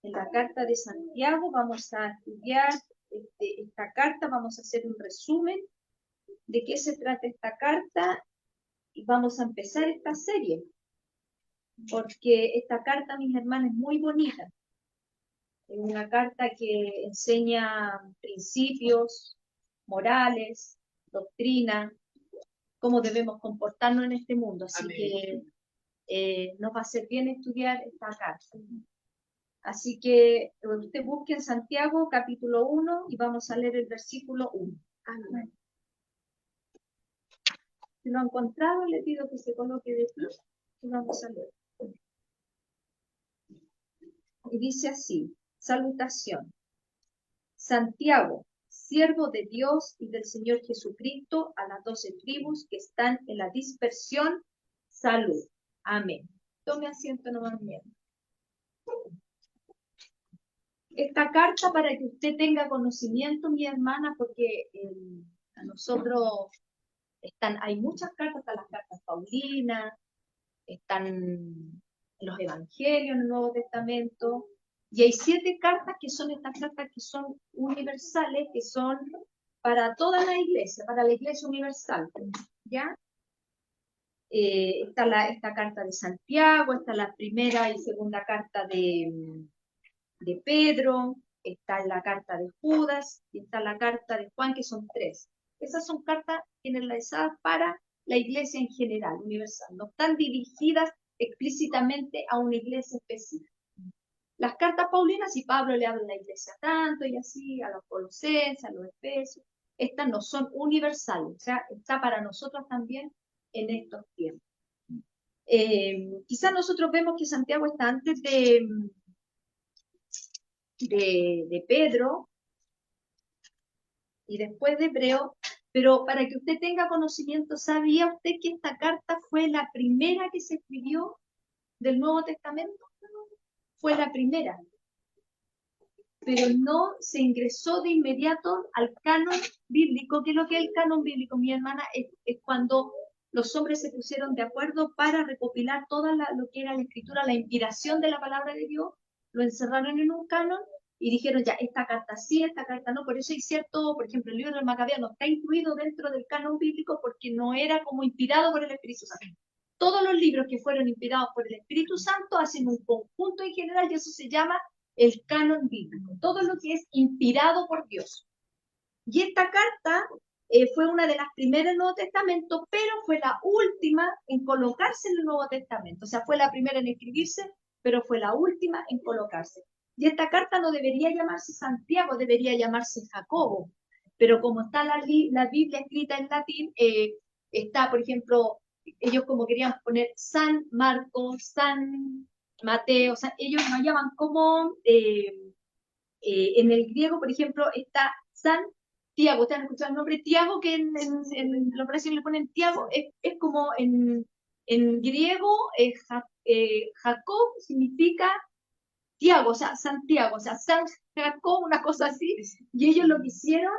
En la carta de Santiago vamos a estudiar esta carta, vamos a hacer un resumen de qué se trata esta carta y vamos a empezar esta serie, porque esta carta, mis hermanos, es muy bonita. Es una carta que enseña principios morales, doctrina, cómo debemos comportarnos en este mundo. Así que nos va a ser bien estudiar esta carta. Así que usted busque en Santiago capítulo 1 y vamos a leer el versículo 1. Amén. Si lo ha encontrado, le pido que se coloque de pie y vamos a leer. Y dice así: salutación. Santiago, siervo de Dios y del Señor Jesucristo, a las 12 tribus que están en la dispersión, salud. Amén. Tome asiento, no más miedo. Esta carta, para que usted tenga conocimiento, mi hermana, porque a nosotros hay muchas cartas, están las cartas paulinas, están los evangelios en el Nuevo Testamento, y hay 7 cartas que son estas cartas que son universales, que son para toda la iglesia, para la iglesia universal, ¿ya? Está esta carta de Santiago, está la primera y segunda carta de Pedro, está la carta de Judas y está la carta de Juan, que son 3. Esas son cartas generalizadas para la iglesia en general, universal. No están dirigidas explícitamente a una iglesia específica. Las cartas paulinas, si Pablo le habla a la iglesia tanto y así, a los colosenses, a los efesios, estas no son universales, o sea, está para nosotros también en estos tiempos. Quizás nosotros vemos que Santiago está antes de Pedro y después de Hebreo, pero para que usted tenga conocimiento, ¿sabía usted que esta carta fue la primera que se escribió del Nuevo Testamento? Fue la primera, pero no se ingresó de inmediato al canon bíblico. ¿Qué es lo que es el canon bíblico, mi hermana? Es cuando los hombres se pusieron de acuerdo para recopilar toda lo que era la escritura, la inspiración de la palabra de Dios, lo encerraron en un canon y dijeron ya, esta carta sí, esta carta no. Por eso hay cierto, por ejemplo, el libro del Macabeo no está incluido dentro del canon bíblico porque no era como inspirado por el Espíritu Santo. Todos los libros que fueron inspirados por el Espíritu Santo hacen un conjunto en general y eso se llama el canon bíblico, todo lo que es inspirado por Dios. Y esta carta fue una de las primeras en el Nuevo Testamento, pero fue la última en colocarse en el Nuevo Testamento. O sea, fue la primera en escribirse, pero fue la última en colocarse. Y esta carta no debería llamarse Santiago, debería llamarse Jacobo. Pero como está la Biblia escrita en latín, está, por ejemplo, ellos como querían poner San Marcos, San Mateo, o sea, ellos no llaman como en el griego, por ejemplo, está Santiago. ¿Ustedes han escuchado el nombre Tiago? Que en los brasileños le ponen Tiago, es como en griego, Jacob significa Tiago, o sea, Santiago, o sea, San Jacob, una cosa así, y ellos lo quisieron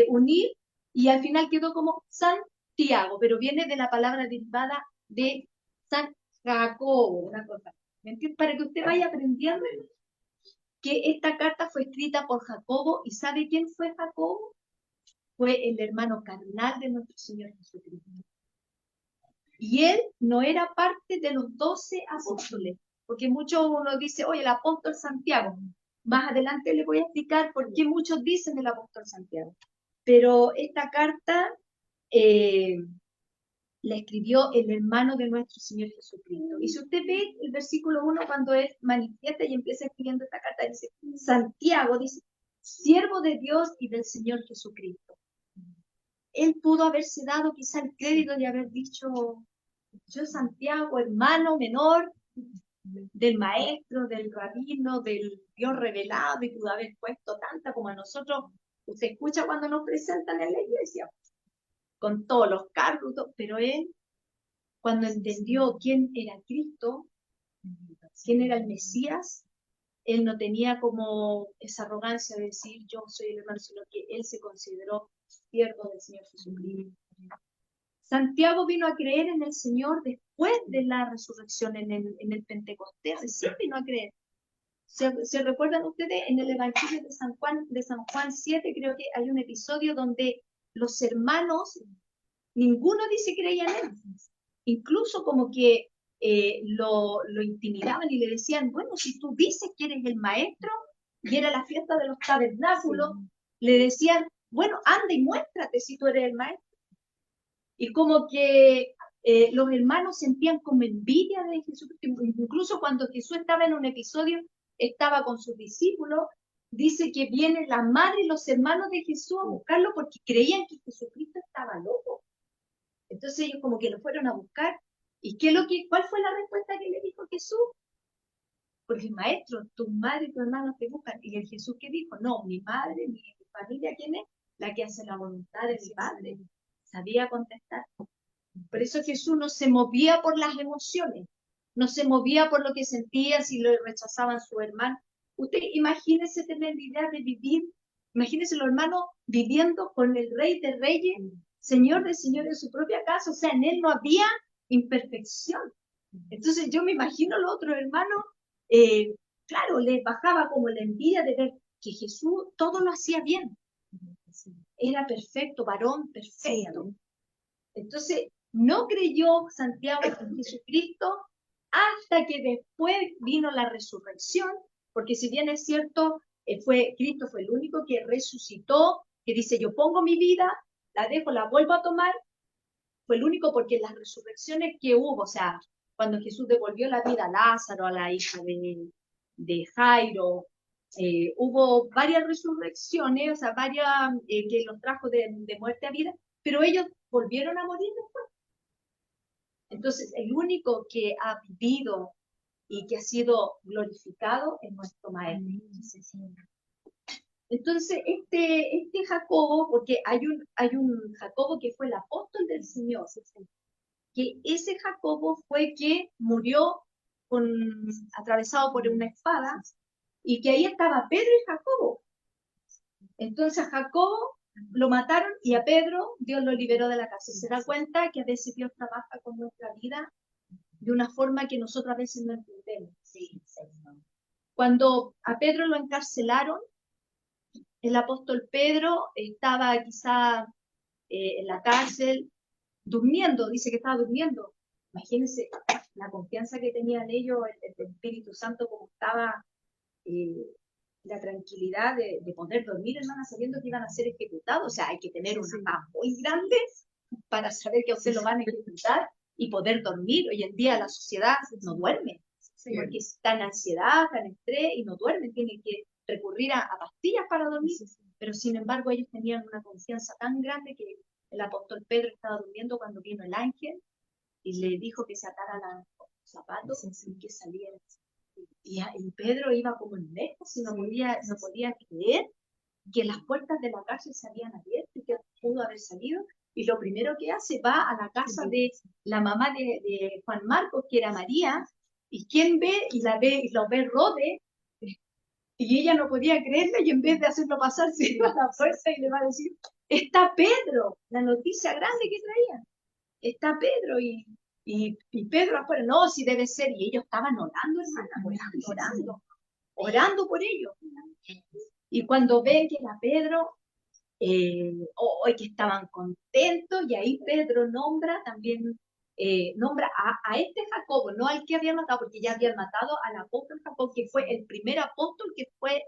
unir y al final quedó como Santiago, pero viene de la palabra derivada de San Jacobo, una cosa. ¿Me entiendes? Para que usted vaya aprendiendo que esta carta fue escrita por Jacobo, ¿y sabe quién fue Jacobo? Fue el hermano carnal de nuestro Señor Jesucristo. Y él no era parte de los 12 apóstoles, porque muchos uno dice, oye, el apóstol Santiago. Más adelante les voy a explicar por qué muchos dicen del apóstol Santiago. Pero esta carta la escribió el hermano de nuestro Señor Jesucristo. Y si usted ve el versículo 1, cuando él manifiesta y empieza escribiendo esta carta, dice, Santiago, dice, siervo de Dios y del Señor Jesucristo. Él pudo haberse dado quizá el crédito de haber dicho, yo Santiago, hermano menor del maestro, del rabino, del Dios revelado, y pudo haber puesto tanta como a nosotros. Usted escucha cuando nos presentan en la iglesia, con todos los cargos, pero él, cuando entendió quién era Cristo, quién era el Mesías, él no tenía como esa arrogancia de decir yo soy el hermano, sino que él se consideró siervo del Señor Jesucristo. Santiago vino a creer en el Señor después de la resurrección en el Pentecostés, recién vino a creer. ¿Se recuerdan ustedes en el Evangelio de San Juan 7, creo que hay un episodio donde los hermanos, ninguno dice que creían en él, incluso como que lo intimidaban y le decían, bueno, si tú dices que eres el maestro, y era la fiesta de los tabernáculos, le decían, bueno, anda y muéstrate si tú eres el maestro. Y como que los hermanos sentían como envidia de Jesucristo, incluso cuando Jesús estaba en un episodio, estaba con sus discípulos, dice que viene la madre y los hermanos de Jesús a buscarlo porque creían que Jesucristo estaba loco. Entonces ellos como que lo fueron a buscar. ¿Y cuál fue la respuesta que le dijo Jesús? Porque maestro, tu madre y tu hermano te buscan. Y el Jesús que dijo, no, mi madre, mi familia, ¿quién es? La que hace la voluntad de mi Padre. Sabía contestar. Por eso Jesús no se movía por las emociones, no se movía por lo que sentía si lo rechazaban su hermano. Usted imagínese tener la idea de vivir, imagínese los hermanos viviendo con el Rey de Reyes, Señor de Señores en su propia casa, o sea, en él no había imperfección. Entonces yo me imagino los otros hermanos, claro, les bajaba como la envidia de ver que Jesús todo lo hacía bien. Era perfecto, varón perfecto. Entonces, no creyó Santiago en Jesucristo hasta que después vino la resurrección, porque si bien es cierto, Cristo fue el único que resucitó, que dice, yo pongo mi vida, la dejo, la vuelvo a tomar, fue el único porque las resurrecciones que hubo, o sea, cuando Jesús devolvió la vida a Lázaro, a la hija de Jairo, hubo varias resurrecciones, o sea, varias que los trajo de muerte a vida, pero ellos volvieron a morir después. Entonces, el único que ha vivido y que ha sido glorificado es nuestro Maestro. Entonces, este Jacobo, porque hay un Jacobo que fue el apóstol del Señor, que ese Jacobo fue que murió atravesado por una espada, y que ahí estaba Pedro y Jacobo. Entonces a Jacobo lo mataron y a Pedro Dios lo liberó de la cárcel. Se da cuenta que a veces Dios trabaja con nuestra vida de una forma que nosotros a veces no entendemos. Cuando a Pedro lo encarcelaron, el apóstol Pedro estaba quizá en la cárcel durmiendo, dice que estaba durmiendo. Imagínense la confianza que tenían ellos, el Espíritu Santo, como estaba, la tranquilidad de poder dormir, hermana, sabiendo que iban a ser ejecutados. O sea, hay que tener una paz muy grande para saber que a usted lo van a ejecutar y poder dormir. Hoy en día la sociedad no duerme, porque está en ansiedad, está en estrés y no duermen, tienen que recurrir a pastillas para dormir. Pero sin embargo ellos tenían una confianza tan grande que el apóstol Pedro estaba durmiendo cuando vino el ángel y le dijo que se atara los zapatos y que saliera. Y Pedro iba como en lejos y no podía creer que las puertas de la cárcel se habían abierto y que pudo haber salido. Y lo primero que hace, va a la casa de la mamá de Juan Marcos, que era María, y quien ve, y lo ve Rode, y ella no podía creerle, y en vez de hacerlo pasar, se iba a la puerta y le va a decir, está Pedro, la noticia grande que traía, está Pedro, y Pedro afuera, no, sí debe ser, y ellos estaban orando, hermana, orando por ellos. Y cuando ven que era Pedro, hoy que estaban contentos, y ahí Pedro nombra también, nombra a este Jacobo, no al que había matado, porque ya habían matado al apóstol Jacobo, que fue el primer apóstol, que fue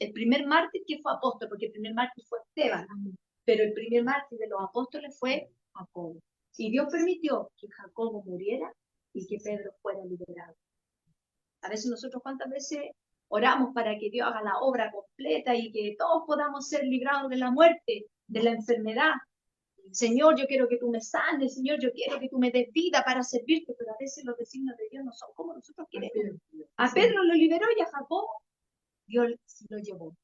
el primer mártir que fue apóstol, porque el primer mártir fue Esteban, pero el primer mártir de los apóstoles fue Jacobo. Y Dios permitió que Jacobo muriera y que Pedro fuera liberado. A veces nosotros, ¿cuántas veces oramos para que Dios haga la obra completa y que todos podamos ser librados de la muerte, de la enfermedad? Señor, yo quiero que tú me sanes, Señor, yo quiero que tú me des vida para servirte, pero a veces los designios de Dios no son como nosotros queremos. A Pedro lo liberó y a Jacobo Dios lo llevó.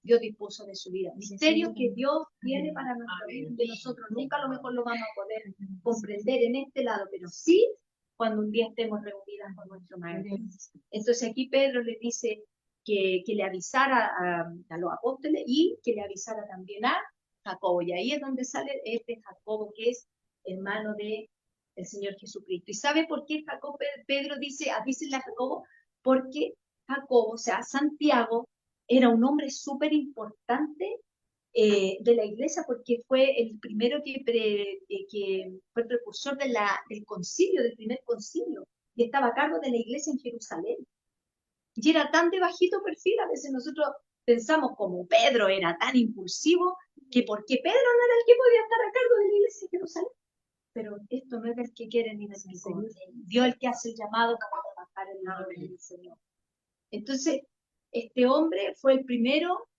Dios dispuso de su vida. Misterios que Dios tiene para nuestra vida, que nosotros nunca a lo mejor lo vamos a poder comprender en este lado, pero sí cuando un día estemos reunidas con nuestro Maestro. Entonces aquí Pedro le dice que le avisara a los apóstoles y que le avisara también a Jacobo. Y ahí es donde sale este Jacobo, que es hermano del Señor Jesucristo. ¿Y sabe por qué Pedro dice, avísenle a Jacobo? Porque Jacobo, o sea, Santiago, era un hombre súper importante de la iglesia porque fue el primero que fue el precursor del concilio, del primer concilio, y estaba a cargo de la iglesia en Jerusalén. Y era tan de bajito perfil, a veces nosotros pensamos como Pedro era tan impulsivo, que porque Pedro no era el que podía estar a cargo de la iglesia en Jerusalén. Pero esto no es del que quiere ni del que corre. Dios el que hace el llamado para trabajar en la obra del Señor. Entonces, este hombre fue el primero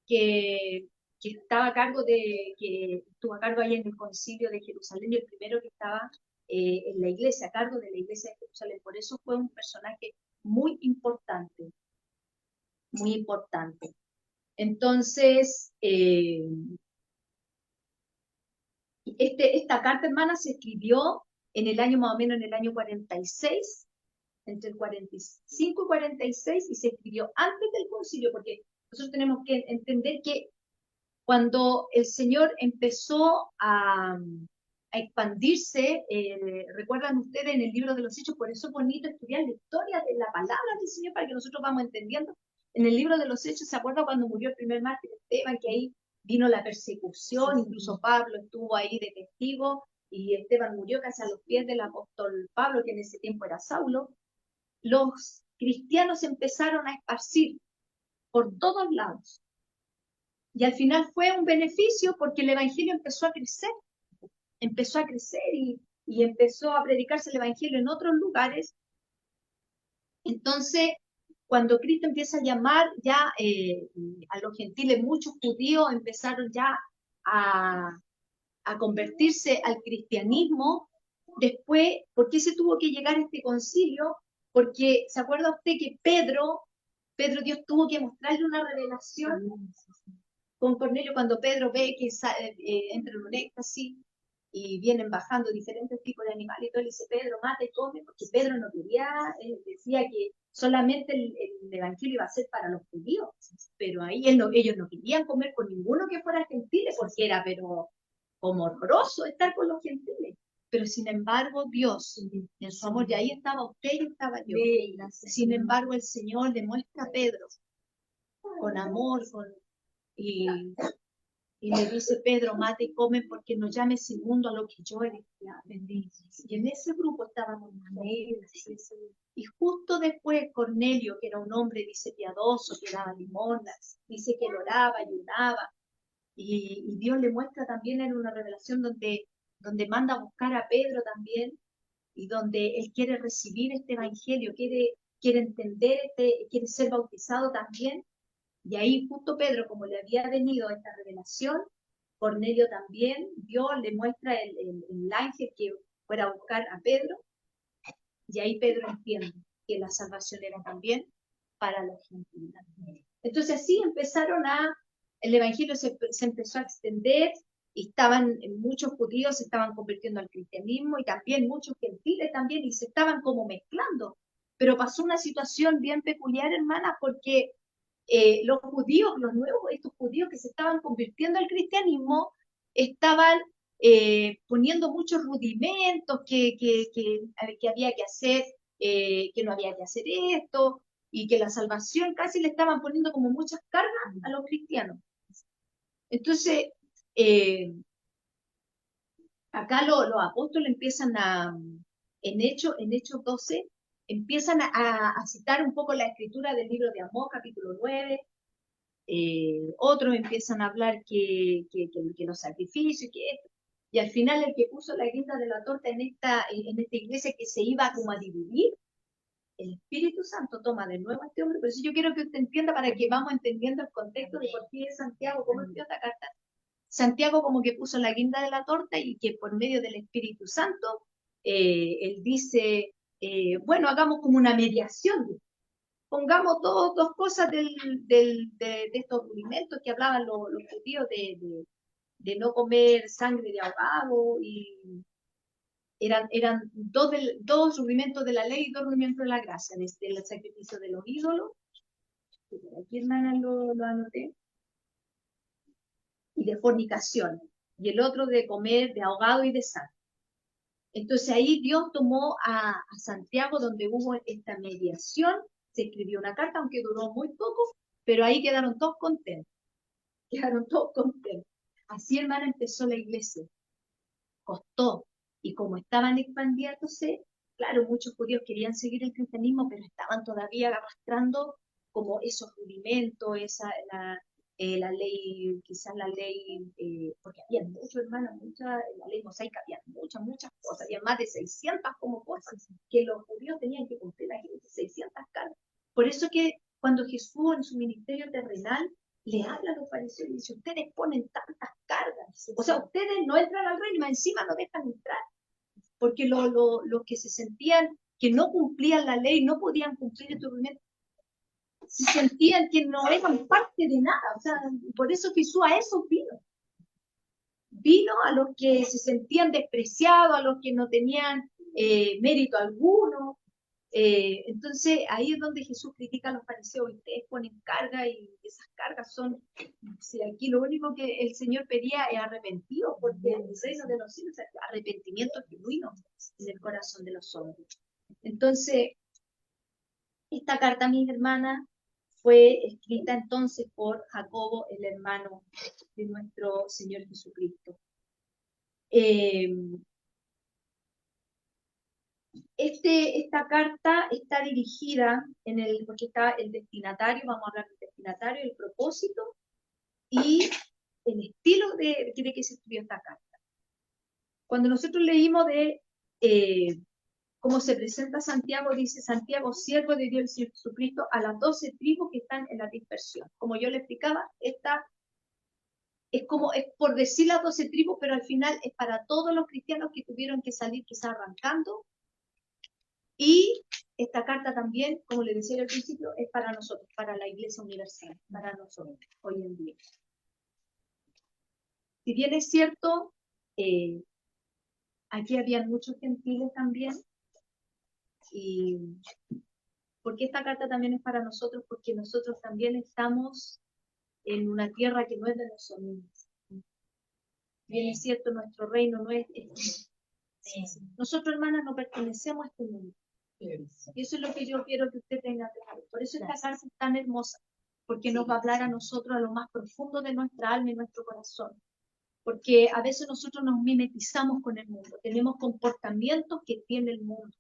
que, que estaba a cargo que estuvo a cargo ahí en el concilio de Jerusalén, y el primero que estaba en la iglesia, a cargo de la iglesia de Jerusalén. Por eso fue un personaje muy importante, muy importante. Entonces, esta carta, hermana, se escribió en el año más o menos en el año 46, entre el 45 y 46, y se escribió antes del concilio, porque nosotros tenemos que entender que cuando el Señor empezó a expandirse, recuerdan ustedes en el libro de los Hechos, por eso es bonito estudiar la historia de la palabra del Señor para que nosotros vamos entendiendo. En el libro de los Hechos, ¿se acuerda cuando murió el primer mártir Esteban, que ahí vino la persecución? Incluso Pablo estuvo ahí de testigo, y Esteban murió casi a los pies del apóstol Pablo, que en ese tiempo era Saulo. Los cristianos empezaron a esparcir por todos lados. Y al final fue un beneficio porque el evangelio empezó a crecer y empezó a predicarse el evangelio en otros lugares. Entonces, cuando Cristo empieza a llamar ya a los gentiles, muchos judíos empezaron ya a convertirse al cristianismo. Después, ¿por qué se tuvo que llegar a este concilio? Porque, ¿se acuerda usted que Pedro, Dios tuvo que mostrarle una revelación con Cornelio cuando Pedro ve que entra en un éxtasis y vienen bajando diferentes tipos de animales y todo, le dice: Pedro, mata y come, porque Pedro no quería, decía que solamente el evangelio iba a ser para los judíos, pero ahí ellos no querían comer con ninguno que fuera gentile, porque era pero como horroroso estar con los gentiles. Pero sin embargo, Dios, en su amor, y ahí estaba usted y estaba yo. Sin embargo, el Señor le muestra a Pedro con amor, y le dice: Pedro, mate y come, porque no llames inmundo a lo que yo he deseado. Y en ese grupo estábamos nosotros. Y justo después Cornelio, que era un hombre, dice, piadoso, que daba limonas, dice que él oraba, ayunaba, y Dios le muestra también en una revelación donde manda a buscar a Pedro también, y donde él quiere recibir este evangelio, quiere entender, quiere ser bautizado también. Y ahí justo Pedro, como le había venido esta revelación, Cornelio también, Dios le muestra el ángel que fuera a buscar a Pedro, y ahí Pedro entiende que la salvación era también para los gentiles. Entonces así el evangelio se empezó a extender, y muchos judíos se estaban convirtiendo al cristianismo, y también muchos gentiles también, y se estaban como mezclando. Pero pasó una situación bien peculiar, hermana, porque los judíos, estos judíos que se estaban convirtiendo al cristianismo, estaban poniendo muchos rudimentos que había que hacer, que no había que hacer esto, y que la salvación casi le estaban poniendo como muchas cargas a los cristianos. Entonces, acá los apóstoles empiezan en Hechos 12, empiezan a citar un poco la escritura del libro de Amós, capítulo 9. Otros empiezan a hablar que los sacrificios, que esto. Y al final el que puso la guinda de la torta en esta iglesia, que se iba como a dividir, el Espíritu Santo toma de nuevo a este hombre. Por eso yo quiero que usted entienda, para que vamos entendiendo el contexto de por qué Santiago, cómo envió esta carta. Santiago como que puso la guinda de la torta, y que por medio del Espíritu Santo, él dice, bueno, hagamos como una mediación. Pongamos dos cosas de estos rudimentos que hablaban los judíos de no comer sangre de ahogado, y eran dos rudimentos de la ley y dos rudimentos de la gracia, desde el sacrificio de los ídolos, que por aquí, hermana, lo anoté, y de fornicación, y el otro de comer de ahogado y de sangre. Entonces ahí Dios tomó a Santiago, donde hubo esta mediación, se escribió una carta, aunque duró muy poco, pero ahí quedaron todos contentos. Quedaron todos contentos. Así, hermana, empezó la iglesia. Costó. Y como estaban expandiéndose, claro, muchos judíos querían seguir el cristianismo, pero estaban todavía arrastrando como esos rudimentos, la ley, quizás la ley, porque había mucho, hermano, la ley mosaica, había muchas cosas, había más de 600 como cosas que los judíos tenían que cumplir, la gente, 600 cargas. Por eso que cuando Jesús en su ministerio terrenal le habla a los fariseos y dice, ustedes ponen tantas cargas, o sea, ustedes no entran al reino, más encima no dejan entrar, porque los que se sentían que no cumplían la ley, no podían cumplir el documento, se sentían que no eran parte de nada, o sea, por eso Jesús a eso vino. Vino a los que se sentían despreciados, a los que no tenían mérito alguno. Entonces ahí es donde Jesús critica a los fariseos, ustedes ponen carga y esas cargas son, si aquí lo único que el Señor pedía es arrepentido, porque el reino de los cielos es arrepentimiento genuino en el corazón de los hombres. Entonces, esta carta, mis hermanas, fue escrita entonces por Jacobo, el hermano de nuestro Señor Jesucristo. Esta carta está dirigida porque está el destinatario, vamos a hablar del destinatario, el propósito y el estilo de que se escribió esta carta. Cuando nosotros leímos de cómo se presenta Santiago, dice Santiago, siervo de Dios Jesucristo, a las 12 tribus que están en la dispersión. Como yo le explicaba, esta es por decir las 12 tribus, pero al final es para todos los cristianos que tuvieron que salir quizás arrancando. Y esta carta también, como le decía al principio, es para nosotros, para la Iglesia Universal, para nosotros, hoy en día. Si bien es cierto, aquí habían muchos gentiles también, y porque esta carta también es para nosotros, porque nosotros también estamos en una tierra que no es de nosotros. Bien es cierto, nuestro reino no es este. Nosotros, hermanas, no pertenecemos a este mundo. Y eso es lo que yo quiero que usted tenga claro. Por eso esta carta es tan hermosa, porque nos va a hablar a nosotros a lo más profundo de nuestra alma y nuestro corazón. Porque a veces nosotros nos mimetizamos con el mundo, tenemos comportamientos que tiene el mundo.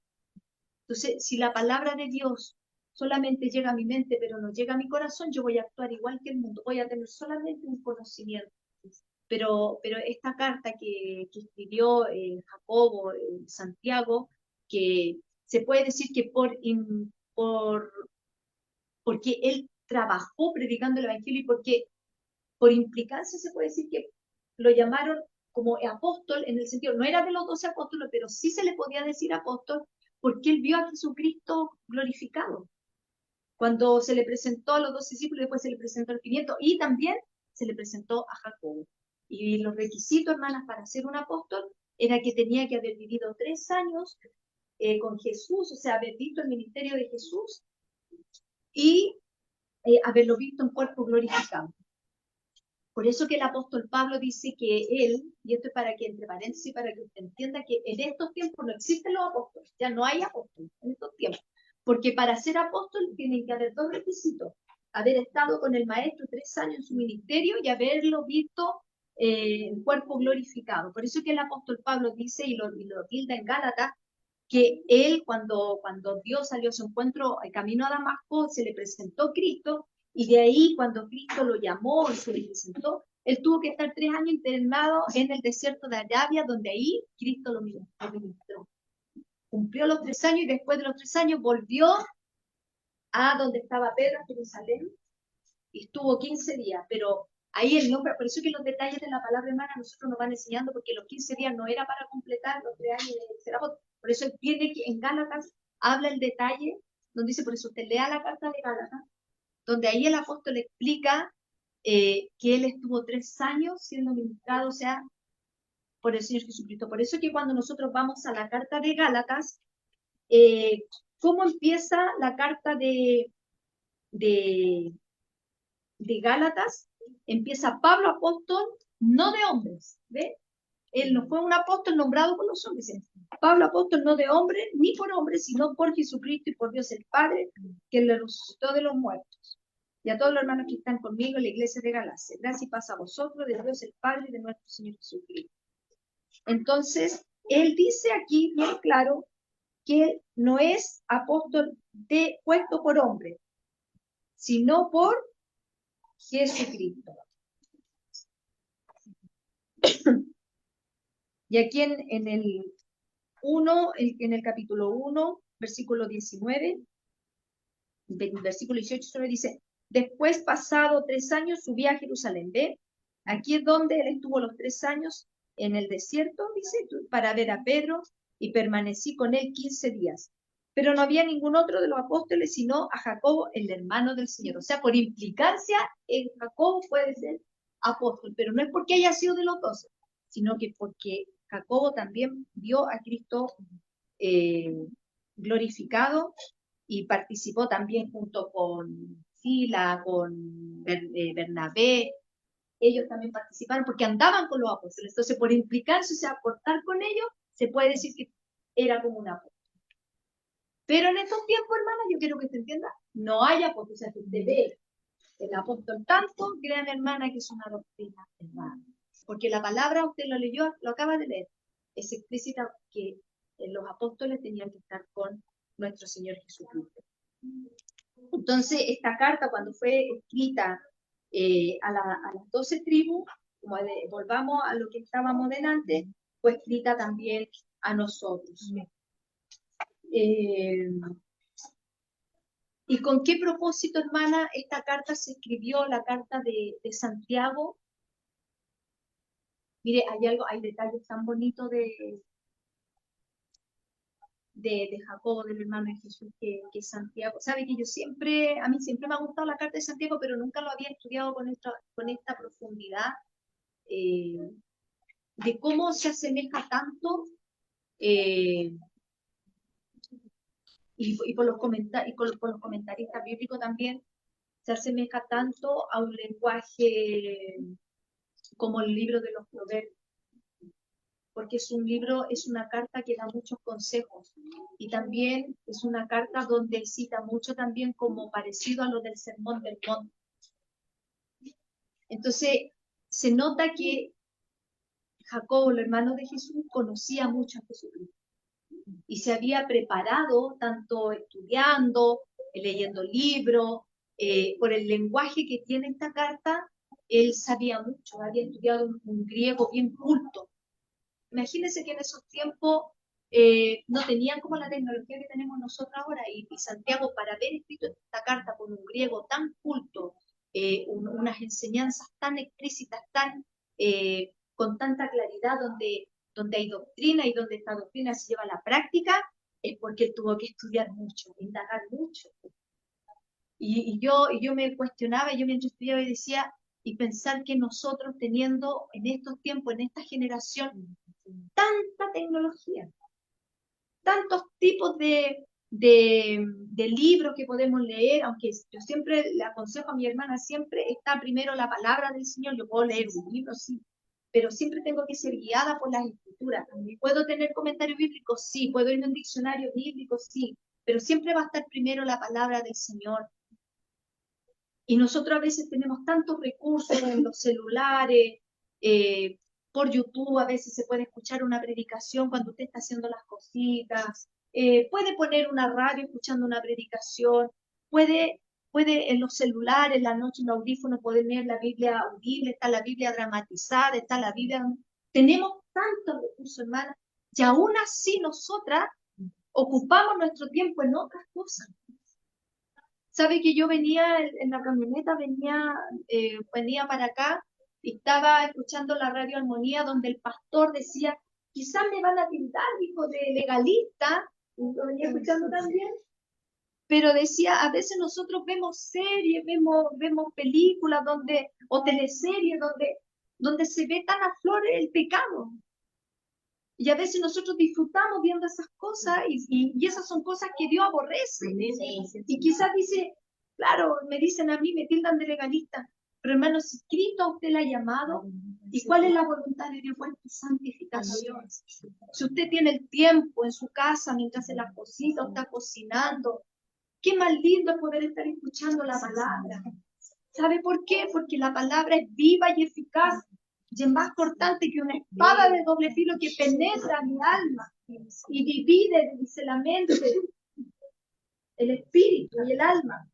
Entonces, si la palabra de Dios solamente llega a mi mente, pero no llega a mi corazón, yo voy a actuar igual que el mundo, voy a tener solamente un conocimiento. Pero esta carta que escribió Jacobo, Santiago, que se puede decir que porque él trabajó predicando el Evangelio y porque por implicancia se puede decir que lo llamaron como apóstol, en el sentido, no era de los 12 apóstoles, pero sí se le podía decir apóstol, porque él vio a Jesucristo glorificado. Cuando se le presentó a los 12 discípulos, después se le presentó al 500 y también se le presentó a Jacobo. Y los requisitos, hermanas, para ser un apóstol era que tenía que haber vivido 3 años con Jesús, o sea, haber visto el ministerio de Jesús y haberlo visto en cuerpo glorificado. Por eso que el apóstol Pablo dice que él, y esto es para que, entre paréntesis, para que usted entienda que en estos tiempos no existen los apóstoles, ya no hay apóstoles en estos tiempos, porque para ser apóstol tienen que haber 2 requisitos: haber estado con el maestro 3 años en su ministerio y haberlo visto en cuerpo glorificado. Por eso que el apóstol Pablo dice, y lo tilda en Gálatas, que él cuando Dios salió a su encuentro al camino a Damasco, se le presentó Cristo, y de ahí cuando Cristo lo llamó y se le presentó, él tuvo que estar 3 años internado en el desierto de Arabia, donde ahí Cristo lo ministró. Cumplió los 3 años y después de los 3 años volvió a donde estaba Pedro, a Jerusalén, y estuvo 15 días, pero ahí el nombre, por eso que los detalles de la palabra hermana nosotros nos van enseñando, porque los 15 días no era para completar los 3 años de ser apóstol. Por eso tiene que en Gálatas habla el detalle, donde dice, por eso usted lea la carta de Gálatas, donde ahí el apóstol explica que él estuvo 3 años siendo ministrado, o sea, por el Señor Jesucristo. Por eso que cuando nosotros vamos a la carta de Gálatas, ¿cómo empieza la carta de Gálatas? Empieza Pablo apóstol, no de hombres, ¿ve? Él no fue un apóstol nombrado por los hombres. Pablo apóstol no de hombre ni por hombre, sino por Jesucristo y por Dios el Padre, que le resucitó de los muertos. Y a todos los hermanos que están conmigo en la iglesia de Galacia. Gracias y paz a vosotros, de Dios el Padre y de nuestro Señor Jesucristo. Entonces, él dice aquí bien claro que él no es apóstol puesto por hombre, sino por Jesucristo. Y aquí en el 1, en el capítulo 1, versículo 19, versículo 18, solo dice, después pasado 3 años subí a Jerusalén. ¿Ve? Aquí es donde él estuvo los 3 años en el desierto, dice, para ver a Pedro, y permanecí con él 15 días. Pero no había ningún otro de los apóstoles, sino a Jacobo, el hermano del Señor. O sea, por implicancia, Jacobo puede ser apóstol, pero no es porque haya sido de los 12, sino que porque Jacobo también vio a Cristo glorificado y participó también junto con Sila, con Bernabé. Ellos también participaron porque andaban con los apóstoles. Entonces, por implicarse, o sea, aportar con ellos, se puede decir que era como un apóstol. Pero en estos tiempos, hermanas, yo quiero que se entienda, no hay apóstol. O sea, que usted ve el apóstol tanto, créanme, hermana, que es una doctrina hermana. Porque la palabra, usted lo leyó, lo acaba de leer, es explícita que los apóstoles tenían que estar con nuestro Señor Jesucristo. Entonces, esta carta, cuando fue escrita a las 12 tribus, como volvamos a lo que estábamos delante, fue escrita también a nosotros. ¿Y con qué propósito, hermana, esta carta se escribió, la carta de Santiago? Mire, hay detalles tan bonitos de Jacobo, del hermano de Jesús, que Santiago. Sabe que a mí siempre me ha gustado la carta de Santiago, pero nunca lo había estudiado con esta profundidad, de cómo se asemeja tanto, y por los comentaristas bíblicos también, se asemeja tanto a un lenguaje como el libro de los Proverbios, porque es una carta que da muchos consejos, y también es una carta donde cita mucho también como parecido a lo del Sermón del Monte. Entonces, se nota que Jacobo, el hermano de Jesús, conocía mucho a Jesucristo y se había preparado tanto estudiando, leyendo libros, por el lenguaje que tiene esta carta. Él sabía mucho, había estudiado un griego bien culto. Imagínense que en esos tiempos no tenían como la tecnología que tenemos nosotros ahora, y Santiago, para haber escrito esta carta con un griego tan culto, unas enseñanzas tan explícitas, con tanta claridad, donde hay doctrina y donde esta doctrina se lleva a la práctica, es porque él tuvo que estudiar mucho, indagar mucho. Y yo me cuestionaba, yo mientras estudiaba y decía, y pensar que nosotros teniendo en estos tiempos, en esta generación, tanta tecnología, tantos tipos de libros que podemos leer, aunque yo siempre le aconsejo a mi hermana, siempre está primero la palabra del Señor. Yo puedo leer un libro, sí, pero siempre tengo que ser guiada por las escrituras. ¿Puedo tener comentarios bíblicos? Sí. ¿Puedo irme a un diccionario bíblico? Sí, pero siempre va a estar primero la palabra del Señor. Y nosotros a veces tenemos tantos recursos en los celulares, por YouTube a veces se puede escuchar una predicación cuando usted está haciendo las cositas, puede poner una radio escuchando una predicación, puede en los celulares, en la noche, en los audífonos, poder leer la Biblia audible, está la Biblia dramatizada, está la Biblia. Tenemos tantos recursos, hermanas, y aún así nosotras ocupamos nuestro tiempo en otras cosas. Sabe que yo venía en la camioneta, venía para acá y estaba escuchando la radio Armonía, donde el pastor decía, quizás me van a tildar, hijo de legalista, lo venía escuchando también, pero decía, a veces nosotros vemos series, vemos películas o teleseries donde se ve tan a flor el pecado. Y a veces nosotros disfrutamos viendo esas cosas, y esas son cosas que Dios aborrece. Y quizás dice, claro, me dicen a mí, me tildan de legalista, pero hermano, si Cristo a usted le ha llamado, ¿Y cuál es la voluntad de Dios? Vuestra santificación. Si usted tiene el tiempo en su casa mientras se la cocina o está cocinando, qué más lindo es poder estar escuchando la palabra. ¿Sabe por qué? Porque la palabra es viva y eficaz y es más cortante que una espada de doble filo que penetra mi alma y divide, dice la mente, el espíritu y el alma.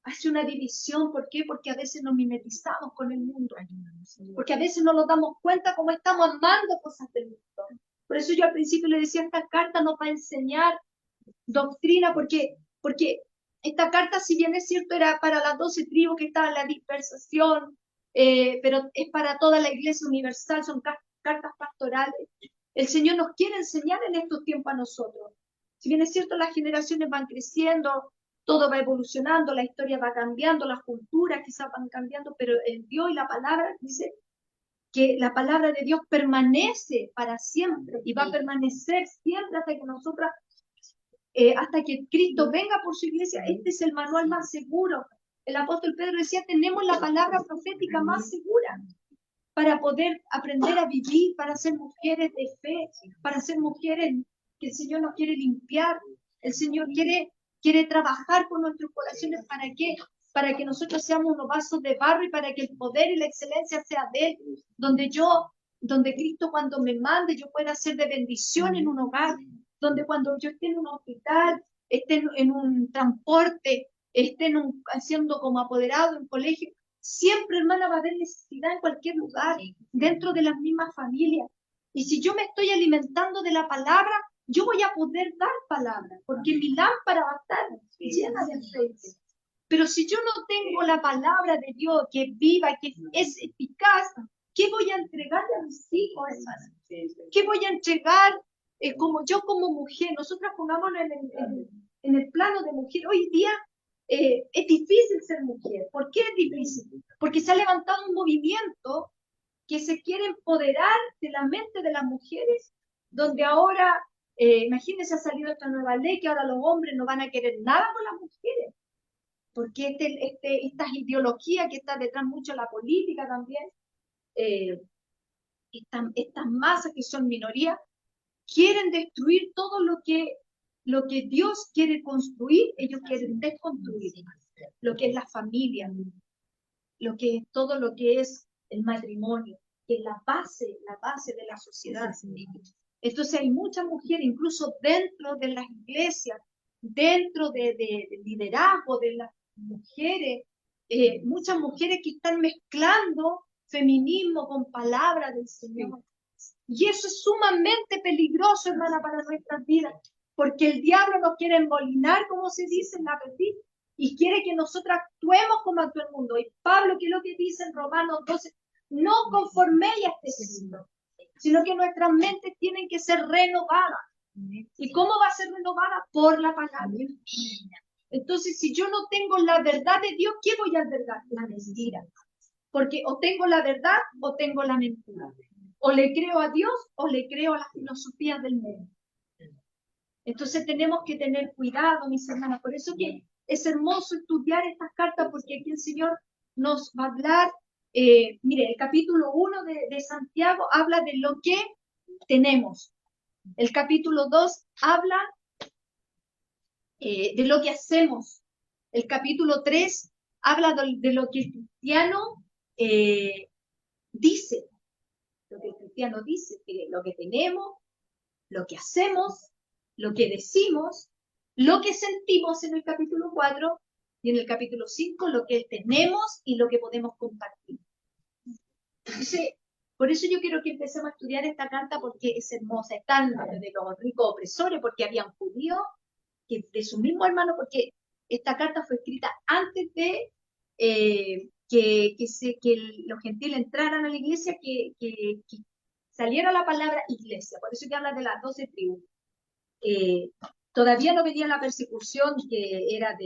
Hace una división, ¿por qué? Porque a veces nos mimetizamos con el mundo, porque a veces no nos damos cuenta cómo estamos amando cosas del mundo. Por eso yo al principio le decía, esta carta nos va a enseñar doctrina, porque esta carta, si bien es cierto, era para las 12 tribus que estaban en la dispersación, pero es para toda la iglesia universal, son cartas pastorales. El Señor nos quiere enseñar en estos tiempos a nosotros. Si bien es cierto, las generaciones van creciendo, todo va evolucionando, la historia va cambiando, las culturas quizás van cambiando, pero el Dios y la palabra dice que la palabra de Dios permanece para siempre y va a permanecer siempre hasta que nosotras, hasta que Cristo venga por su iglesia. Este es el manual más seguro. El apóstol Pedro decía, tenemos la palabra profética más segura para poder aprender a vivir, para ser mujeres de fe, para ser mujeres que el Señor nos quiere limpiar. El Señor quiere trabajar con nuestros corazones. ¿Para qué? Para que nosotros seamos unos vasos de barro y para que el poder y la excelencia sea de Él. Donde Cristo cuando me mande yo pueda ser de bendición en un hogar. Donde cuando yo esté en un hospital, esté en un transporte, esté haciendo como apoderado en un colegio, siempre, hermana, va a haber necesidad en cualquier lugar, dentro de las mismas familias. Y si yo me estoy alimentando de la palabra, yo voy a poder dar palabra, porque mi lámpara va a estar llena de aceite. Pero si yo no tengo la palabra de Dios que es viva, que es eficaz, ¿qué voy a entregarle a mis hijos, hermana? ¿Qué voy a entregar como mujer? Nosotras pongámonos en el plano de mujer. Hoy día es difícil ser mujer. ¿Por qué es difícil? Porque se ha levantado un movimiento que se quiere empoderar de la mente de las mujeres, donde ahora, imagínense, ha salido esta nueva ley que ahora los hombres no van a querer nada con las mujeres, porque estas ideologías que están detrás mucho de la política también, estas masas que son minorías, quieren destruir todo lo que Dios quiere construir, ellos quieren desconstruir lo que es la familia, todo lo que es el matrimonio, que es la base de la sociedad. Entonces hay muchas mujeres, incluso dentro de las iglesias, dentro del liderazgo de las mujeres, muchas mujeres que están mezclando feminismo con palabra del Señor. Y eso es sumamente peligroso, hermana, para nuestras vidas, porque el diablo nos quiere embolinar, como se dice en la verdad, y quiere que nosotros actuemos como actúa el mundo. Y Pablo, ¿qué es lo que dice en Romanos 12? No conforméis a este siglo, sino que nuestras mentes tienen que ser renovadas. ¿Y cómo va a ser renovada? Por la palabra. Entonces, si yo no tengo la verdad de Dios, ¿qué voy a albergar? La mentira. Porque o tengo la verdad o tengo la mentira. O le creo a Dios o le creo a las filosofías del mundo. Entonces tenemos que tener cuidado, mis hermanas. Por eso que es hermoso estudiar estas cartas, porque aquí el Señor nos va a hablar. Mire, el capítulo 1 de Santiago habla de lo que tenemos. El capítulo 2 habla de lo que hacemos. El capítulo 3 habla de lo que el cristiano dice. Lo que el cristiano dice, lo que tenemos, lo que hacemos, lo que decimos, lo que sentimos en el capítulo 4 y en el capítulo 5 lo que tenemos y lo que podemos compartir. Entonces, por eso yo quiero que empecemos a estudiar esta carta porque es hermosa. Están de los ricos opresores porque habían judíos que de su mismo hermano, porque esta carta fue escrita antes de que los gentiles entraran a la iglesia, que saliera la palabra iglesia. Por eso que habla de las 12 tribus. Todavía no venía la persecución que era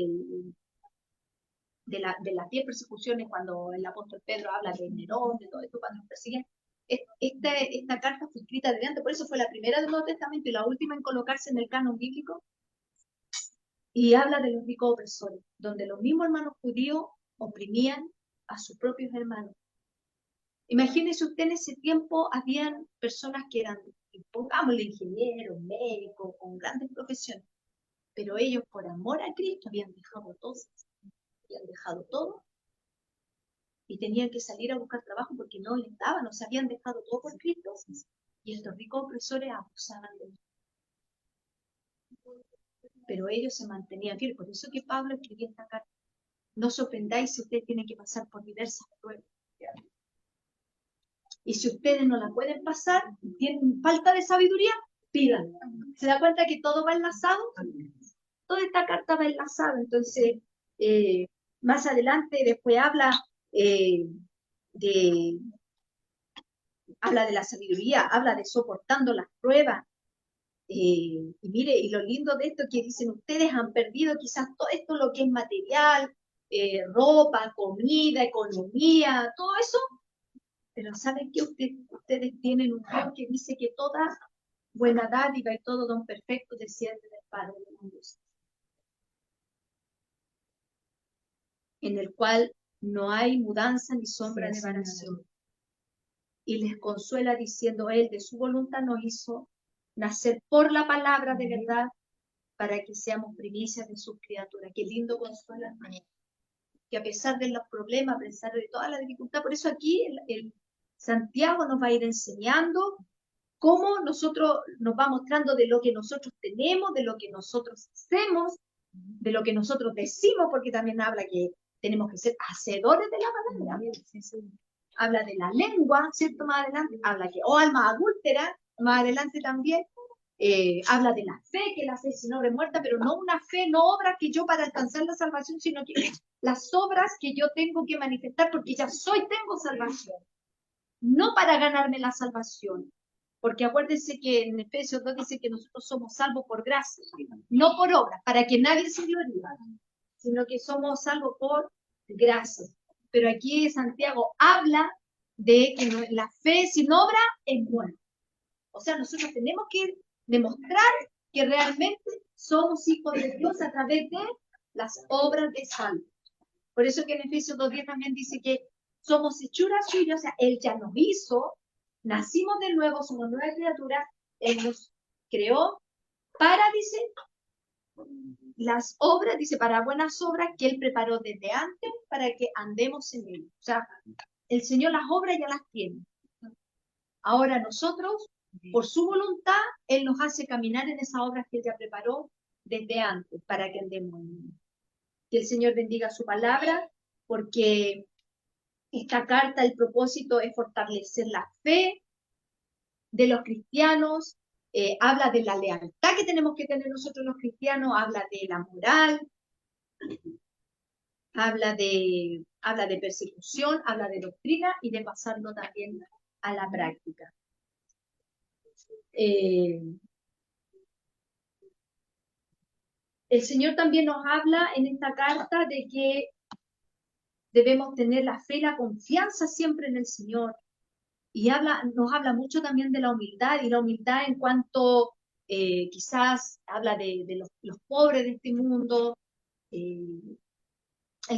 de las 10 persecuciones cuando el apóstol Pedro habla de Nerón, de todo esto, cuando nos persiguen. Esta carta fue escrita de antes, por eso fue la primera del Nuevo Testamento y la última en colocarse en el canon bíblico. Y habla de los ricos opresores, donde los mismos hermanos judíos oprimían a sus propios hermanos. Imagínese usted, en ese tiempo habían personas que eran, pongámosle, ingenieros, médicos, con grandes profesiones, pero ellos por amor a Cristo habían dejado todo y tenían que salir a buscar trabajo porque no les daban, o sea, habían dejado todo por Cristo, y estos ricos opresores abusaban de ellos. Pero ellos se mantenían fieles. Por eso que Pablo escribía esta carta. No os sorprendáis si usted tiene que pasar por diversas pruebas. Y si ustedes no la pueden pasar, tienen falta de sabiduría, pidan. ¿Se da cuenta que todo va enlazado? Toda esta carta va enlazada. Entonces, más adelante después eh, de, habla de la sabiduría, habla de soportando las pruebas. Y mire, y lo lindo de esto que dicen, ustedes han perdido quizás todo esto, lo que es material, ropa, comida, economía, todo eso, pero ¿saben qué? Ustedes tienen un Dios que dice que toda buena dádiva y todo don perfecto desciende del Padre de la luz, en el cual no hay mudanza ni sombra de variación. Y les consuela diciendo, Él de su voluntad nos hizo nacer por la palabra de verdad, para que seamos primicias de sus criaturas. Qué lindo consuelo, hermano. Que a pesar de los problemas, a pesar de toda la dificultad, por eso aquí el Santiago nos va a ir enseñando cómo nosotros nos va mostrando de lo que nosotros tenemos, de lo que nosotros hacemos, de lo que nosotros decimos, porque también habla que tenemos que ser hacedores de la palabra. Habla de la lengua, ¿cierto? Más adelante, habla que, alma adúltera, más adelante también, habla de la fe, que la fe sin obra es muerta, pero no una fe, no obra que yo para alcanzar la salvación, sino que las obras que yo tengo que manifestar, porque ya tengo salvación, no para ganarme la salvación, porque acuérdense que en Efesios 2 dice que nosotros somos salvos por gracia, no por obras, para que nadie se gloríe, sino que somos salvos por gracia. Pero aquí Santiago habla de que la fe sin obra es muerta. O sea, nosotros tenemos que demostrar que realmente somos hijos de Dios a través de las obras de salvo. Por eso que en Efesios 2:10 también dice que somos hechuras suyas, o sea, Él ya nos hizo, nacimos de nuevo, somos nuevas criaturas, Él nos creó para, dice, las obras, dice, para buenas obras que Él preparó desde antes para que andemos en Él. O sea, el Señor las obras ya las tiene. Ahora nosotros, por su voluntad, Él nos hace caminar en esas obras que Él ya preparó desde antes para que andemos en Él. Que el Señor bendiga su palabra, porque esta carta, el propósito es fortalecer la fe de los cristianos, habla de la lealtad que tenemos que tener nosotros los cristianos, habla de la moral, habla de persecución, habla de doctrina y de pasarlo también a la práctica. El Señor también nos habla en esta carta de que debemos tener la fe y la confianza siempre en el Señor. Y nos habla mucho también de la humildad, y la humildad en cuanto quizás habla de los pobres de este mundo, el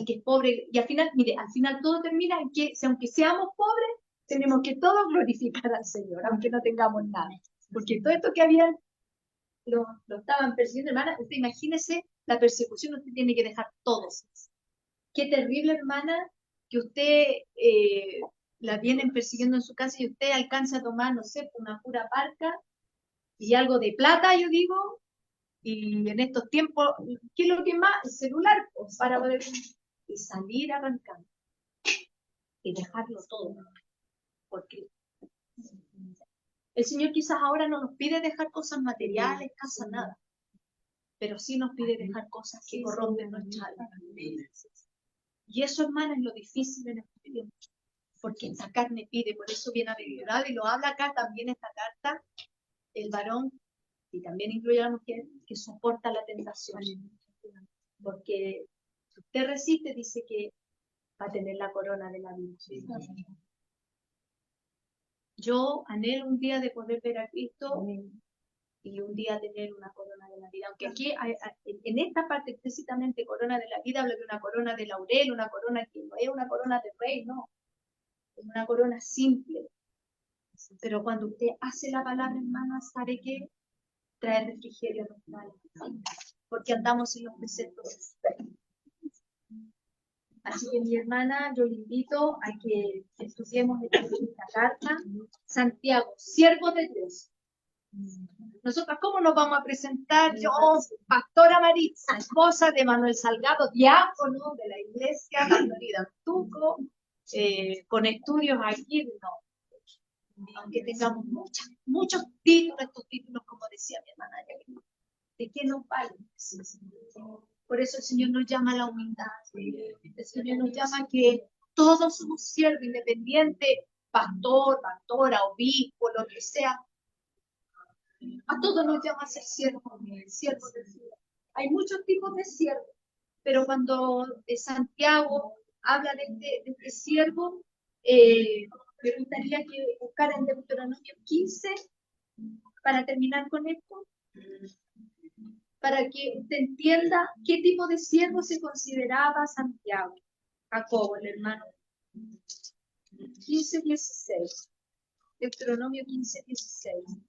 que es pobre, y al final, mire, al final todo termina en que, aunque seamos pobres, tenemos que todos glorificar al Señor, aunque no tengamos nada. Porque todo esto que habían, lo estaban persiguiendo, hermana, usted imagínese la persecución, usted tiene que dejar todo. Qué terrible, hermana, que usted la vienen persiguiendo en su casa y usted alcanza a tomar, no sé, una pura parca y algo de plata, yo digo, y en estos tiempos, ¿qué es lo que más? El celular, pues, para poder y salir arrancando y dejarlo todo, porque el Señor quizás ahora no nos pide dejar cosas materiales, casa, nada, pero sí nos pide dejar cosas que corrompen nuestra alma. Y eso, hermana, es lo difícil en este tiempo, porque esta carne pide, por eso bienaventurado, y lo habla acá también esta carta, el varón, y también incluye a la mujer, que soporta la tentación. Porque si usted resiste, dice que va a tener la corona de la vida. Yo anhelo un día de poder ver a Cristo y un día tener una corona de la vida. Aunque aquí, en esta parte explícitamente corona de la vida, habla de una corona de laurel, una corona que no es una corona de rey, no. una corona simple. Pero cuando usted hace la palabra, hermana, ¿sabe qué? Trae refrigerio a nuestra alma, porque andamos en los preceptos. Así que mi hermana, yo le invito a que estudiemos esta carta. Santiago, siervo de Dios. Nosotras, ¿cómo nos vamos a presentar? Yo, pastora Maritza, esposa de Manuel Salgado, diácono de la iglesia, pastorida Tuco, con estudios aquí, no. Aunque tengamos muchos títulos, estos títulos, como decía mi hermana, ¿de qué nos valen? Por eso el Señor nos llama a la humildad. El Señor nos llama a que todos somos siervos, independiente, pastor, pastora, obispo, lo que sea. A todos nos llama a ser siervos de Dios. Hay muchos tipos de siervos, pero cuando Santiago habla de este siervo, me gustaría que buscara en Deuteronomio 15, para terminar con esto, para que usted entienda qué tipo de siervo se consideraba Santiago, Jacobo, el hermano. 15:16. Deuteronomio 15:16.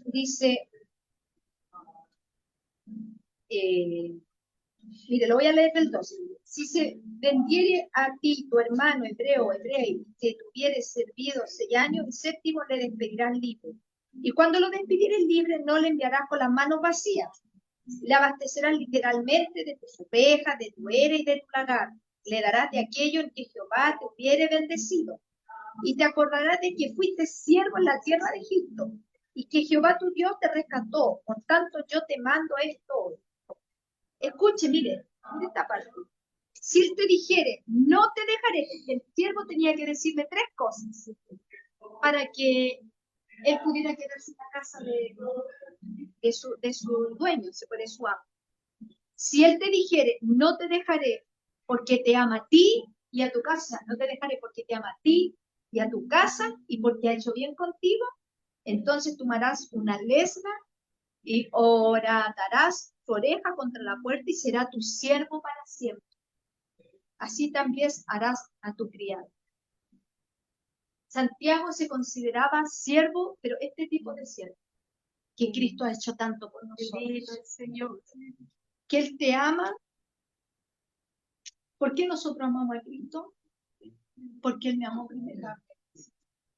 Dice, mire, lo voy a leer del 2. Si se vendiere a ti tu hermano hebreo o hebrea que tuviere servido 6 años, el séptimo le despedirán libre. Y cuando lo despidieres libre, no le enviarás con las manos vacías. Le abastecerás literalmente de tus ovejas, de tu era y de tu lagar. Le darás de aquello en que Jehová te hubiere bendecido. Y te acordarás de que fuiste siervo en la tierra de Egipto, y que Jehová tu Dios te rescató. Por tanto, yo te mando esto hoy. Escuche, mire esta parte. Si él te dijere, no te dejaré, el siervo tenía que decirle 3 cosas para que él pudiera quedarse en la casa de su dueño, de su amo. Si él te dijere, no te dejaré porque te ama a ti y a tu casa, no te dejaré porque te ama a ti y a tu casa y porque ha hecho bien contigo, entonces tomarás una lesna y horadarás tu oreja contra la puerta y será tu siervo para siempre. Así también harás a tu criado. Santiago se consideraba siervo, pero este tipo de siervo, que Cristo ha hecho tanto por nosotros. Señor, que Él te ama. ¿Por qué nosotros amamos a Cristo? Porque Él me amó primero.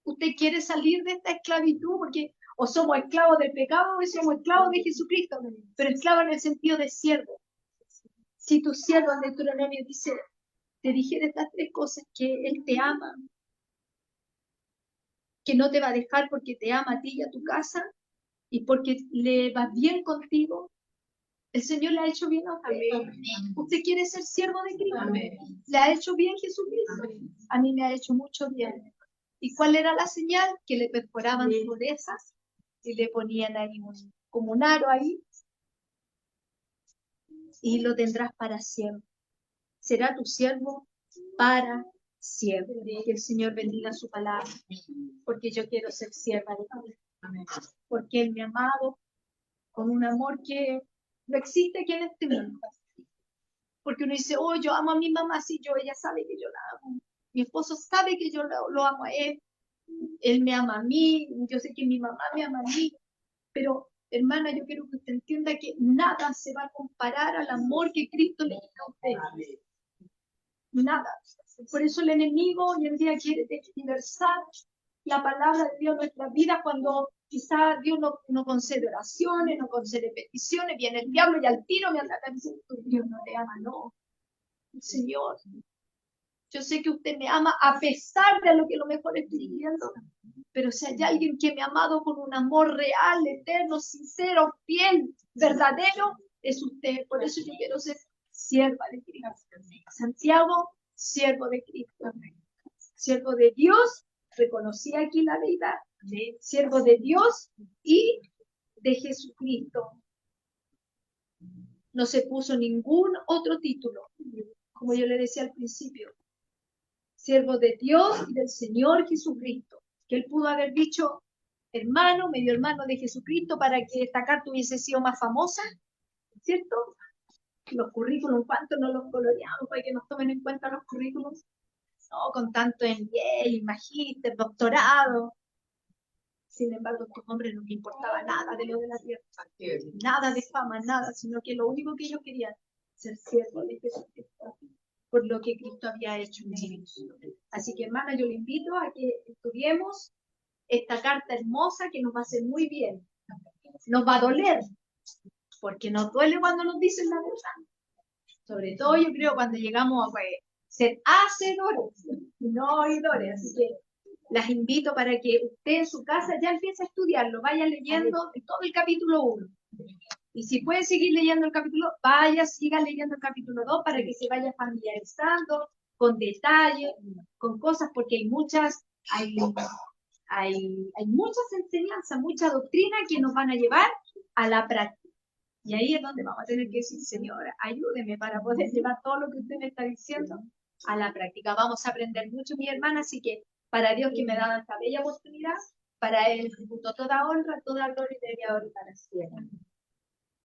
Usted quiere salir de esta esclavitud porque o somos esclavos del pecado o somos esclavos de Jesucristo, pero esclavos en el sentido de siervo. Si tu siervo en Deuteronomio dice, te dijera estas 3 cosas, que Él te ama, que no te va a dejar porque te ama a ti y a tu casa, y porque le va bien contigo, el Señor le ha hecho bien a usted. ¿Usted quiere ser siervo de Cristo? ¿Le ha hecho bien Jesucristo? A mí me ha hecho mucho bien. ¿Y cuál era la señal? Que le perforaban sus orejas y le ponían ahí como un aro ahí, y lo tendrás para siempre. Será tu siervo para siempre. Que el Señor bendiga su palabra, porque yo quiero ser sierva de Cristo. Porque Él me ha amado con un amor que no existe aquí en este mundo. Porque uno dice, oh, yo amo a mi mamá, sí, ella sabe que yo la amo. Mi esposo sabe que yo lo amo a él me ama a mí, yo sé que mi mamá me ama a mí, pero hermana, yo quiero que usted entienda que nada se va a comparar al amor que Cristo le dio a usted. Nada. Por eso el enemigo hoy en día quiere tergiversar la palabra de Dios en nuestra vida cuando quizás Dios no concede oraciones, no concede peticiones, viene el diablo y al tiro me anda diciendo, Dios no te ama, no. Señor, yo sé que usted me ama a pesar de lo que a lo mejor estoy viviendo, pero si hay alguien que me ha amado con un amor real, eterno, sincero, fiel, verdadero, es usted. Por eso yo quiero ser sierva de Cristo. Santiago, siervo de Cristo. Siervo de Dios, reconocí aquí la deidad. Siervo de Dios y de Jesucristo. No se puso ningún otro título, como yo le decía al principio. Siervo de Dios y del Señor Jesucristo. Que él pudo haber dicho hermano, medio hermano de Jesucristo, para que esta carta hubiese sido más famosa, ¿cierto? Los currículums, ¿cuánto no los coloreamos para que nos tomen en cuenta los currículums? No, con tanto MBA, magíster, doctorado. Sin embargo, a estos hombres no les importaba nada de lo de la tierra, nada de fama, nada, sino que lo único que ellos querían ser siervos de Jesucristo, por lo que Cristo había hecho en ellos. Así que, hermana, yo le invito a que estudiemos esta carta hermosa que nos va a hacer muy bien. Nos va a doler, porque nos duele cuando nos dicen la verdad. Sobre todo, yo creo, cuando llegamos a ser hacedores y no oidores. Así que las invito para que usted en su casa ya empiece a estudiarlo, vaya leyendo todo el capítulo 1. Y si puede seguir leyendo el capítulo, siga leyendo el capítulo 2 para que se vaya familiarizando con detalles, con cosas, porque hay muchas enseñanzas, mucha doctrina que nos van a llevar a la práctica. Y ahí es donde vamos a tener que decir, Señora, ayúdeme para poder llevar todo lo que usted me está diciendo a la práctica. Vamos a aprender mucho, mi hermana, así que para Dios que me da esta bella oportunidad, para Él tributo toda honra, toda gloria y ahora y para siempre.